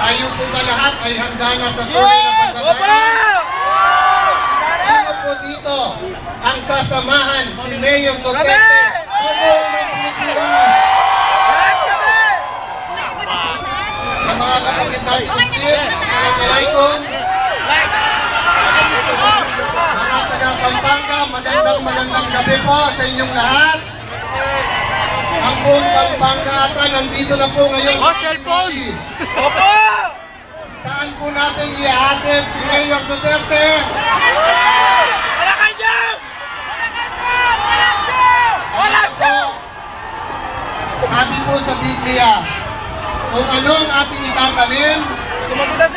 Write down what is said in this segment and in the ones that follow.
Tayo po ba lahat ay handa na sa tunay na pagbabayan? Sino po dito ang sasamahan si Mayor Duterte? Pagawin ng Pilipinas! Sa mga kapatid natin Muslim, Assalamualaikum. Mga taga-Pampanga, magandang gabi po sa inyong lahat. Ang buong Pampanga ata nandito na po ngayon. Oh, cellphone! Opo! Saan po natin ihahatid si Mayor Duterte? Wala ka dyan! Wala siya! Sabi po sa Biblia, kung anong ating itatanim,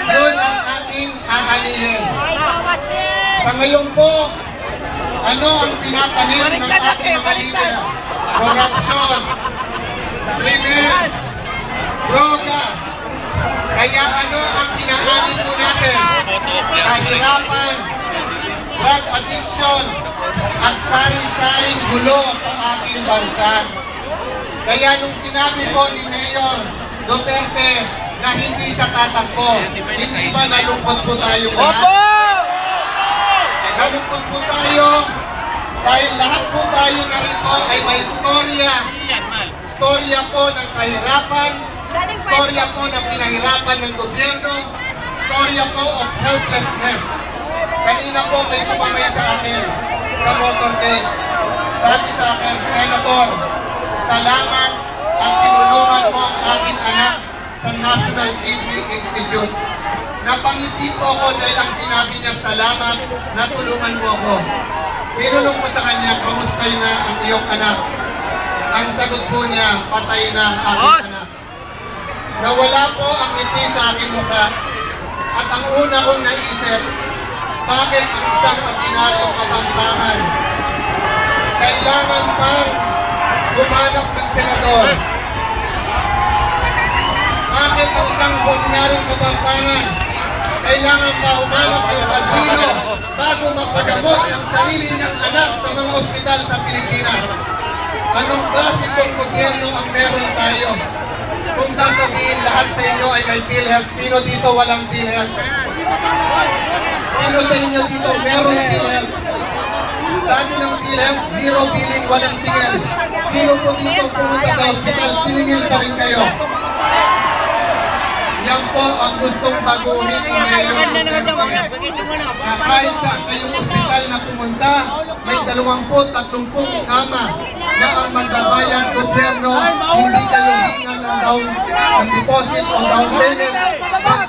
yun ang ating aanihin. Sa ngayon po, ano ang tinatanim ng ating mga leader? Korupsyon, krimen, droga. Kaya ano ang inaanin po natin? Kahirapan, drug addiction, at sari-saring gulo sa ating bansa. Kaya nung sinabi po ni Mayor Duterte na hindi siya tatakbo, hindi ba nalungkot po tayo lahat? Nalungkot po tayo dahil lahat po tayo narito ay may istorya. Istorya po ng kahirapan, istorya po ng pinahirapan ng gobyerno, istorya po of helplessness. Kanina po may kumamaya sa akin sa motorcade. Sabi sa akin, Senator, salamat at tinulungan mo ang aking anak sa National Kidney Institute. Napangiti po ako dahil ang sinabi niya, salamat, natulungan mo ako. Pinulong ko sa kanya, kamusta na ang iyong anak? Ang sagot po niya, patay na ang aking anak. Nawala po ang ngiti sa aking mukha. At ang una kong naisip, bakit ang isang ordinaryong Kapampangan kailangan pang humanap ng senador? Bakit ang isang ordinaryong Kapampangan kailangan pa humanap ng padrino bago magpagamot ang sarili niyang anak sa mga ospital sa Pilipinas? Anong klase pong gobyerno ang meron tayo? Kung sasabihin lahat sa inyo ay may PhilHealth, sino dito walang PhilHealth? Sino sa inyo dito meron PhilHealth? Sabi ng PhilHealth, zero billing, walang singil. Sino po dito pumunta sa ospital, siningil pa rin kayo? Yan po ang gustong baguhin ni Mayor Duterte. Na kahit saan kayong ospital na pumunta, may 20-30 kama na ang magbabayad gobyerno, hindi kayo hingan ng deposit o down payment